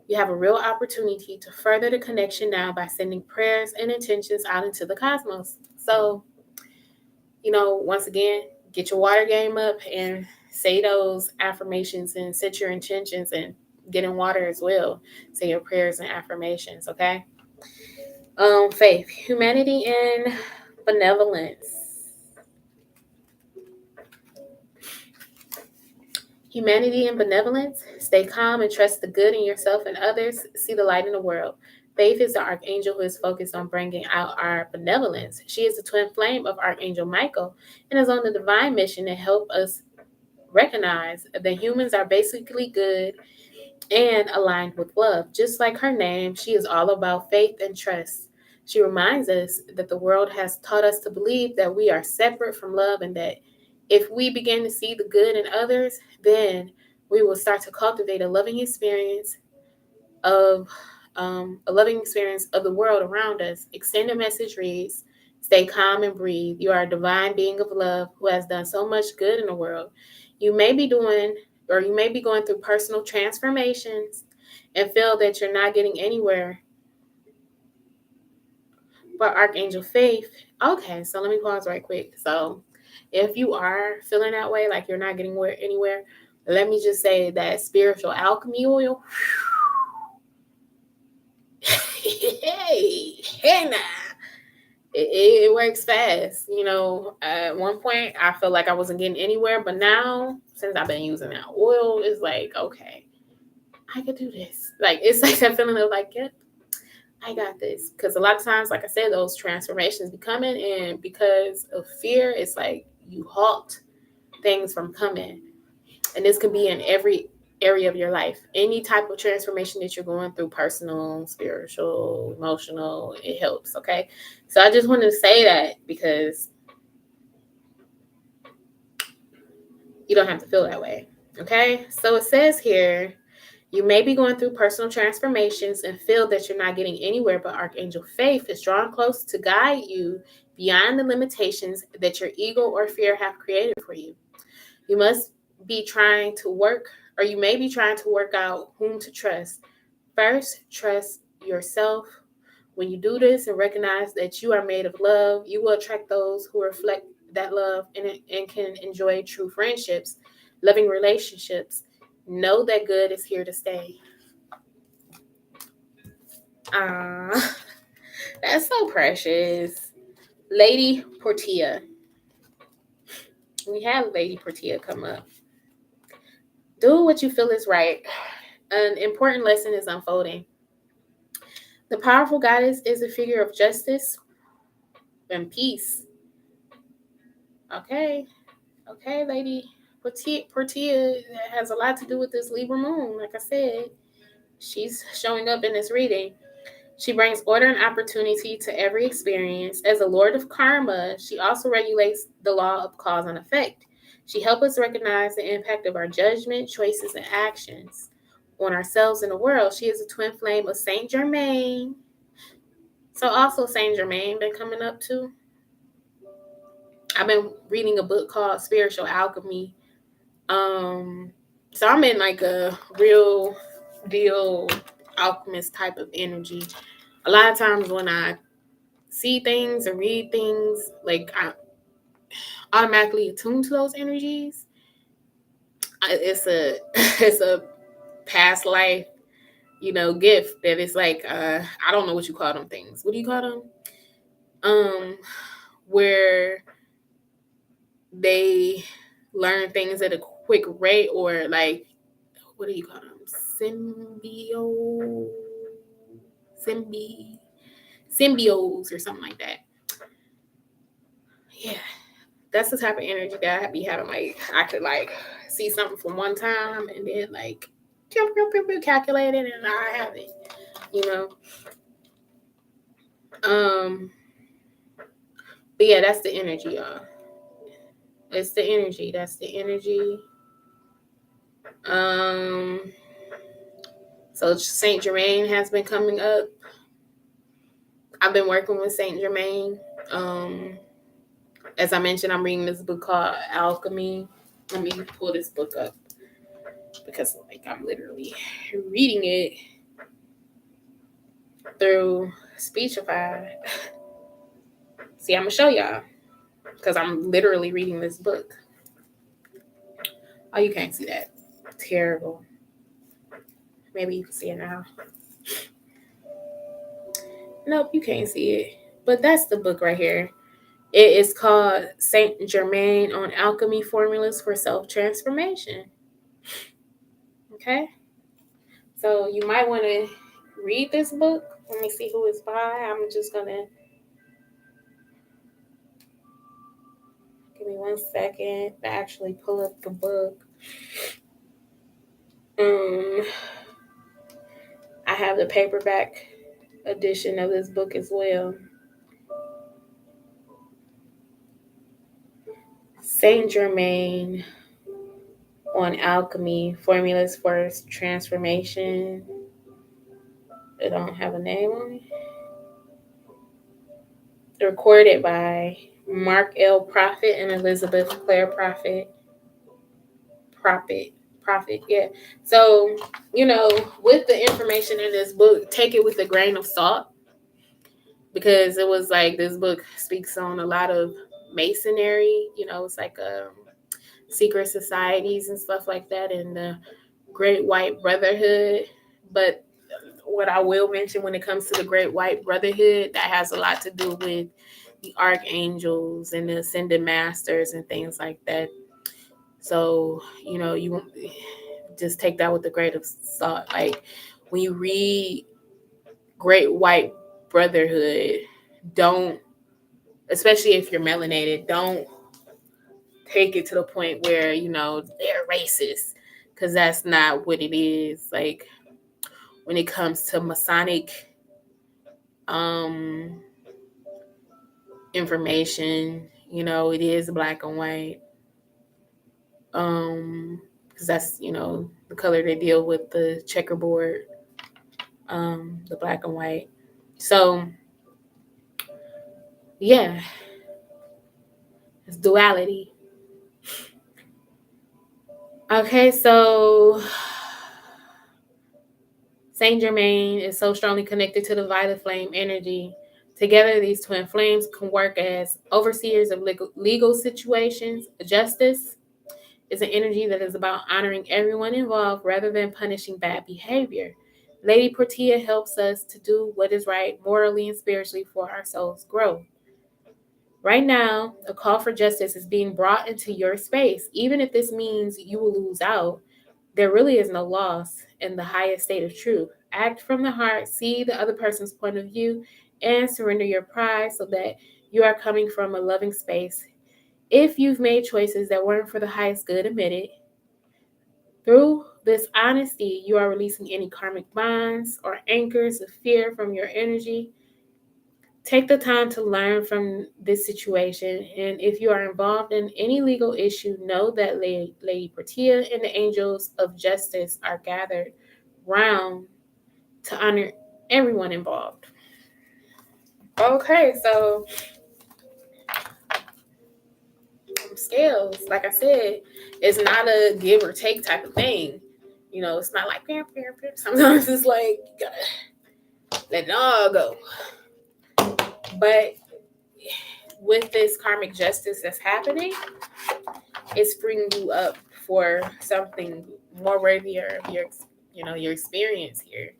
You have a real opportunity to further the connection now by sending prayers and intentions out into the cosmos. So, once again, get your water game up and say those affirmations and set your intentions and get in water as well. Say your prayers and affirmations, okay? Faith, humanity, and benevolence. Humanity and benevolence. Stay calm and trust the good in yourself and others. See the light in the world. Faith is the archangel who is focused on bringing out our benevolence. She is the twin flame of Archangel Michael and is on the divine mission to help us recognize that humans are basically good and aligned with love. Just like her name, she is all about faith and trust. She reminds us that the world has taught us to believe that we are separate from love and that if we begin to see the good in others, then we will start to cultivate of a loving experience of the world around us. Extended message reads, Stay calm and breathe. You are a divine being of love who has done so much good in the world. You may be going through personal transformations and feel that you're not getting anywhere. But Archangel Faith, okay, so let me pause right quick. So if you are feeling that way, like you're not getting anywhere, let me just say that spiritual alchemy oil, hey, nah. It works fast. At one point I felt like I wasn't getting anywhere, but now since I've been using that oil, it's like, okay, I could do this. Like, it's like that feeling of like, yep, I got this. Because a lot of times, like I said, those transformations be coming, and because of fear, it's like you halt things from coming. And this can be in every area of your life. Any type of transformation that you're going through, personal, spiritual, emotional, it helps. Okay. So I just wanted to say that because you don't have to feel that way. Okay. So it says here, you may be going through personal transformations and feel that you're not getting anywhere, but Archangel Faith is drawn close to guide you beyond the limitations that your ego or fear have created for you. You must be trying to work, or you may be trying to work out whom to trust. First, trust yourself. When you do this and recognize that you are made of love, you will attract those who reflect that love and can enjoy true friendships, loving relationships. Know that good is here to stay. Ah, that's so precious. Lady Portia. We have Lady Portia come up. Do what you feel is right. An important lesson is unfolding. The powerful goddess is a figure of justice and peace. Okay. Okay, Lady Portia has a lot to do with this Libra moon. Like I said, she's showing up in this reading. She brings order and opportunity to every experience. As a lord of karma, she also regulates the law of cause and effect. She helps us recognize the impact of our judgment, choices, and actions on ourselves and the world. She is a twin flame of Saint Germain. So also Saint Germain been coming up too. I've been reading a book called Spiritual Alchemy. So I'm in like a real deal alchemist type of energy. A lot of times when I see things and read things, like I automatically attune to those energies. It's a it's a past life, gift that it's like I don't know what you call them things. What do you call them? Where they learn things at a quick rate, or like, what do you call them? Symbios or something like that. Yeah, that's the type of energy that I be having. Like, I could like see something from one time and then like calculate it, and I have it. You know. But yeah, that's the energy, y'all. It's the energy. That's the energy. So Saint Germain has been coming up. I've been working with Saint Germain. As I mentioned, I'm reading this book called Alchemy. Let me pull this book up because like I'm literally reading it through Speechify. See, I'm gonna show y'all because I'm literally reading this book. Oh, you can't see that. Terrible. Maybe you can see it now. Nope, you can't see it. But that's the book right here. It is called Saint Germain on Alchemy Formulas for Self-Transformation. Okay? So you might want to read this book. Let me see who it's by. I'm just going to give me 1 second to actually pull up the book. I have the paperback edition of this book as well. Saint Germain on Alchemy Formulas for Transformation. It don't have a name on it. recorded by Mark L. Prophet and Elizabeth Clare Prophet. Prophet, yeah. So, with the information in this book, take it with a grain of salt, because it was like this book speaks on a lot of masonry. It's like secret societies and stuff like that, and the Great White Brotherhood. But what I will mention when it comes to the Great White Brotherhood, that has a lot to do with the archangels and the ascended masters and things like that. So, you just take that with a grain of salt. Like, when you read Great White Brotherhood, don't, especially if you're melanated, don't take it to the point where, they're racist, because that's not what it is. Like, when it comes to Masonic um information, it is black and white. Because that's, the color they deal with, the checkerboard, the black and white. So yeah, it's duality. Okay, so Saint Germain is so strongly connected to the violet flame energy. Together, these twin flames can work as overseers of legal situations. Justice is an energy that is about honoring everyone involved rather than punishing bad behavior. Lady Portia helps us to do what is right morally and spiritually for our soul's growth. Right now, a call for justice is being brought into your space. Even if this means you will lose out, there really is no loss in the highest state of truth. Act from the heart, see the other person's point of view, and surrender your pride so that you are coming from a loving space. If you've made choices that weren't for the highest good, admit it. Through this honesty, you are releasing any karmic bonds or anchors of fear from your energy. Take the time to learn from this situation, and if you are involved in any legal issue, know that Lady Portia and the angels of justice are gathered round to honor everyone involved. Okay, so scales, like I said, it's not a give or take type of thing. It's not like pam, pam, pam. Sometimes it's like you gotta let it all go. But with this karmic justice that's happening, it's freeing you up for something more worthier of your experience here.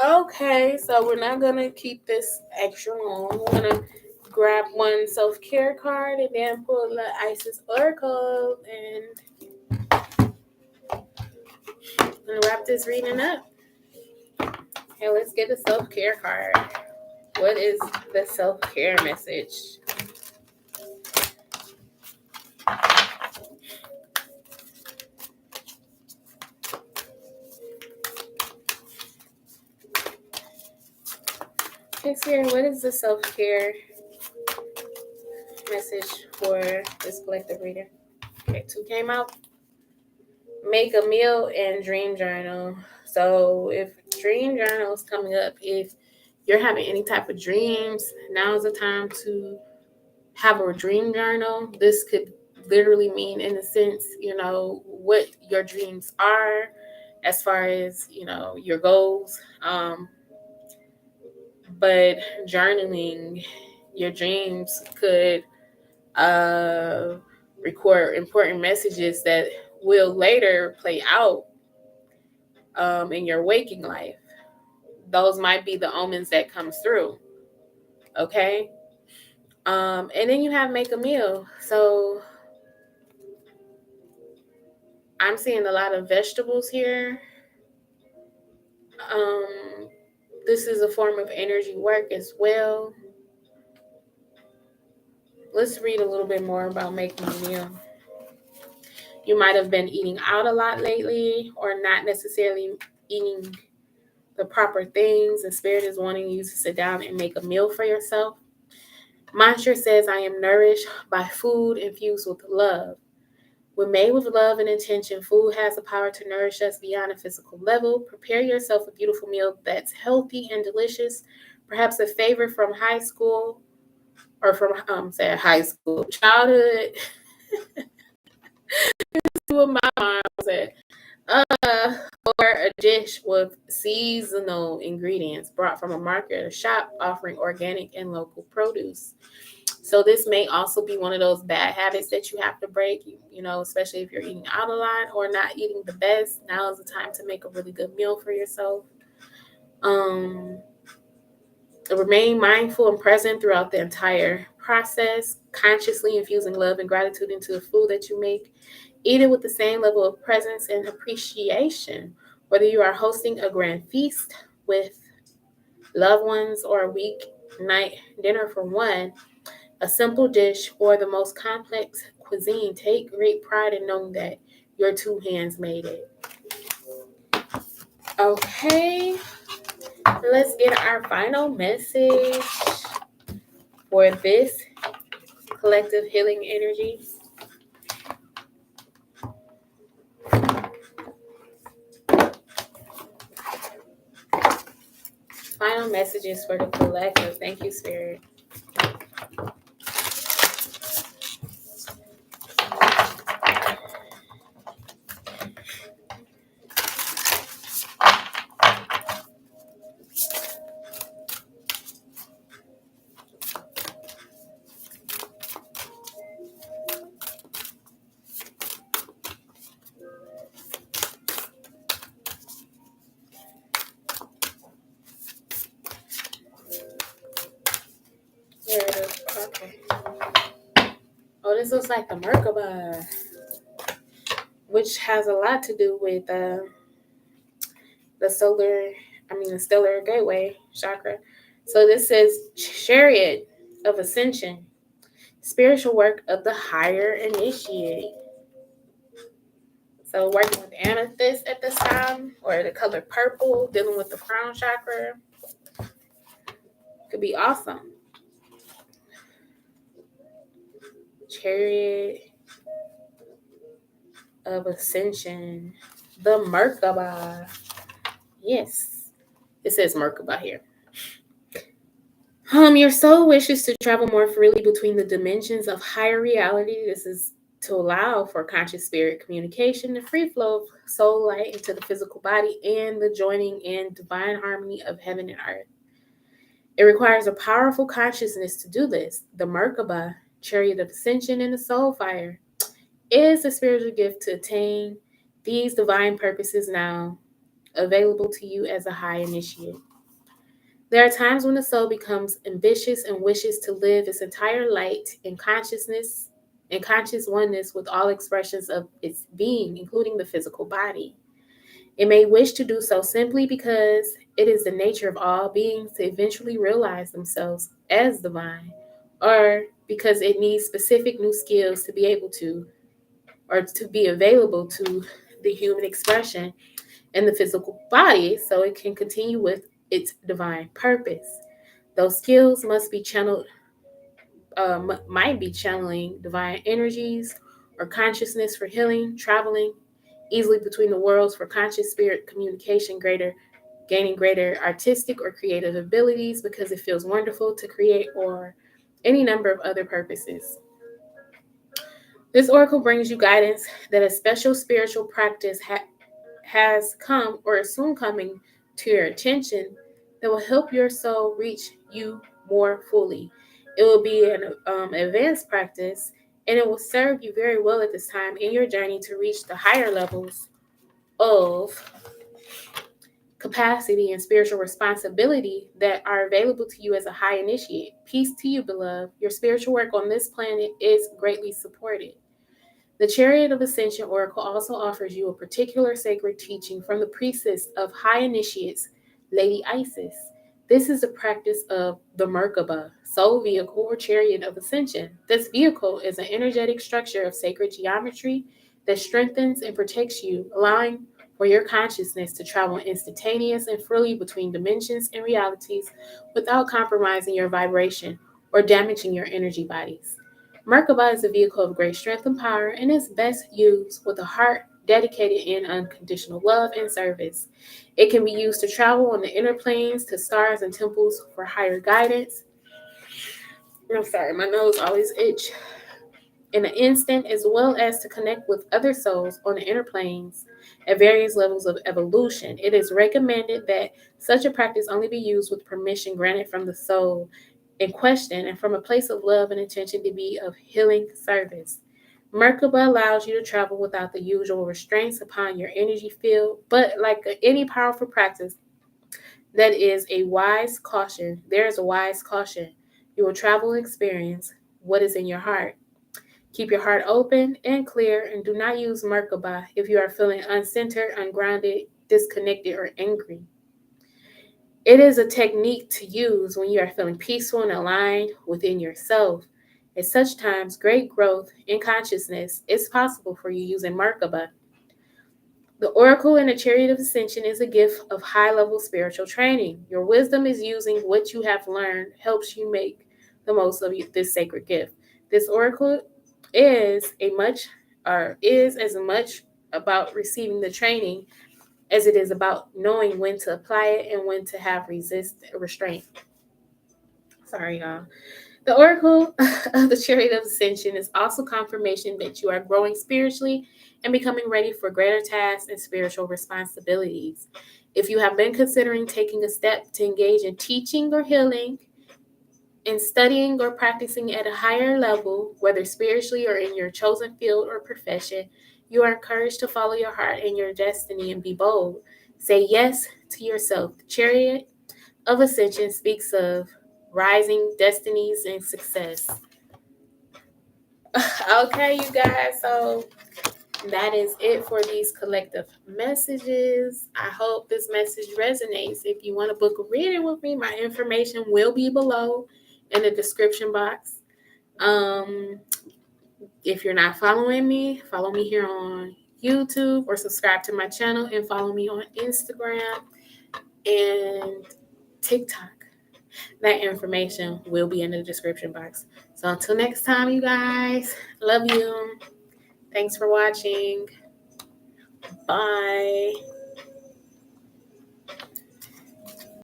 Okay, so we're not gonna keep this extra long. We're gonna grab one self-care card and then pull the Isis Oracle and wrap this reading up. Okay, let's get a self-care card. What is the self-care message? Okay, Sarah, what is the self-care message for this collective reading? Okay, 2 came out. Make a meal and dream journal. So if dream journal is coming up, if you're having any type of dreams, now's the time to have a dream journal. This could literally mean, in a sense, what your dreams are as far as, your goals. But journaling your dreams could record important messages that will later play out in your waking life. Those might be the omens that comes through. Okay. And then you have make a meal. So I'm seeing a lot of vegetables here. This is a form of energy work as well. Let's read a little bit more about making a meal. You might have been eating out a lot lately, or not necessarily eating the proper things, and Spirit is wanting you to sit down and make a meal for yourself. Mantra says, I am nourished by food infused with love. When made with love and intention, food has the power to nourish us beyond a physical level. Prepare yourself a beautiful meal that's healthy and delicious. perhaps a favor from high school or from say high school childhood. What my mom said, or a dish with seasonal ingredients brought from a market or shop offering organic and local produce. So this may also be one of those bad habits that you have to break, especially if you're eating out a lot or not eating the best. Now is the time to make a really good meal for yourself. Um, Remain mindful and present throughout the entire process, consciously infusing love and gratitude into the food that you make. Eat it with the same level of presence and appreciation, whether you are hosting a grand feast with loved ones or a weeknight dinner for one, a simple dish or the most complex cuisine. Take great pride in knowing that your two hands made it. Okay, let's get our final message for this collective healing energy. Final messages for the collective. Thank you, Spirit. Here it is. Okay. Oh, this looks like the Merkaba, which has a lot to do with the the stellar gateway chakra. So this says chariot of ascension, spiritual work of the higher initiate. So working with amethyst at this time, or the color purple, dealing with the crown chakra, could be awesome. Chariot of ascension, the Merkaba. Yes, it says Merkaba here. Your soul wishes to travel more freely between the dimensions of higher reality. This is to allow for conscious spirit communication, the free flow of soul light into the physical body, and the joining in divine harmony of heaven and earth. It requires a powerful consciousness to do this. The Merkaba, chariot of ascension in the soul fire, is a spiritual gift to attain these divine purposes now available to you as a high initiate. There are times when the soul becomes ambitious and wishes to live its entire light in consciousness and conscious oneness with all expressions of its being, including the physical body. It may wish to do so simply because it is the nature of all beings to eventually realize themselves as divine, or because it needs specific new skills to be able to, or to be available to the human expression in the physical body so it can continue with its divine purpose. Those skills must be channeled, might be channeling divine energies or consciousness for healing, traveling easily between the worlds for conscious spirit communication, gaining greater artistic or creative abilities because it feels wonderful to create, or any number of other purposes. This oracle brings you guidance that a special spiritual practice has come or is soon coming to your attention that will help your soul reach you more fully. It will be an advanced practice, and it will serve you very well at this time in your journey to reach the higher levels of capacity and spiritual responsibility that are available to you as a high initiate. Peace to you, beloved. Your spiritual work on this planet is greatly supported. The Chariot of Ascension Oracle also offers you a particular sacred teaching from the priestess of high initiates, Lady Isis. This is the practice of the Merkaba, soul vehicle or chariot of ascension. This vehicle is an energetic structure of sacred geometry that strengthens and protects you, allowing for your consciousness to travel instantaneous and freely between dimensions and realities without compromising your vibration or damaging your energy bodies. Merkaba is a vehicle of great strength and power and is best used with a heart dedicated in unconditional love and service. It can be used to travel on the inner planes to stars and temples for higher guidance. I'm sorry, my nose always itch. In an instant, as well as to connect with other souls on the inner planes at various levels of evolution. It is recommended that such a practice only be used with permission granted from the soul in question and from a place of love and intention to be of healing service. Merkaba allows you to travel without the usual restraints upon your energy field, but like any powerful practice, that is a wise caution. There is a wise caution. You will travel and experience what is in your heart. Keep your heart open and clear, and do not use Merkaba if you are feeling uncentered, ungrounded, disconnected, or angry. It is a technique to use when you are feeling peaceful and aligned within yourself. At such times, great growth in consciousness is possible for you using Merkaba. The Oracle and the Chariot of Ascension is a gift of high-level spiritual training. Your wisdom is using what you have learned helps you make the most of this sacred gift. This Oracle is as much about receiving the training as it is about knowing when to apply it and when to have restraint. Sorry, y'all. The Oracle of the Chariot of Ascension is also confirmation that you are growing spiritually and becoming ready for greater tasks and spiritual responsibilities. If you have been considering taking a step to engage in teaching or healing, in studying or practicing at a higher level, whether spiritually or in your chosen field or profession, you are encouraged to follow your heart and your destiny and be bold. Say yes to yourself. The Chariot of Ascension speaks of rising destinies and success. Okay, you guys, so that is it for these collective messages. I hope this message resonates. If you want to book a reading with me, my information will be below in the description box. If you're not following me, follow me here on YouTube or subscribe to my channel and follow me on Instagram and TikTok. That information will be in the description box. So until next time, you guys, love you. Thanks for watching. Bye.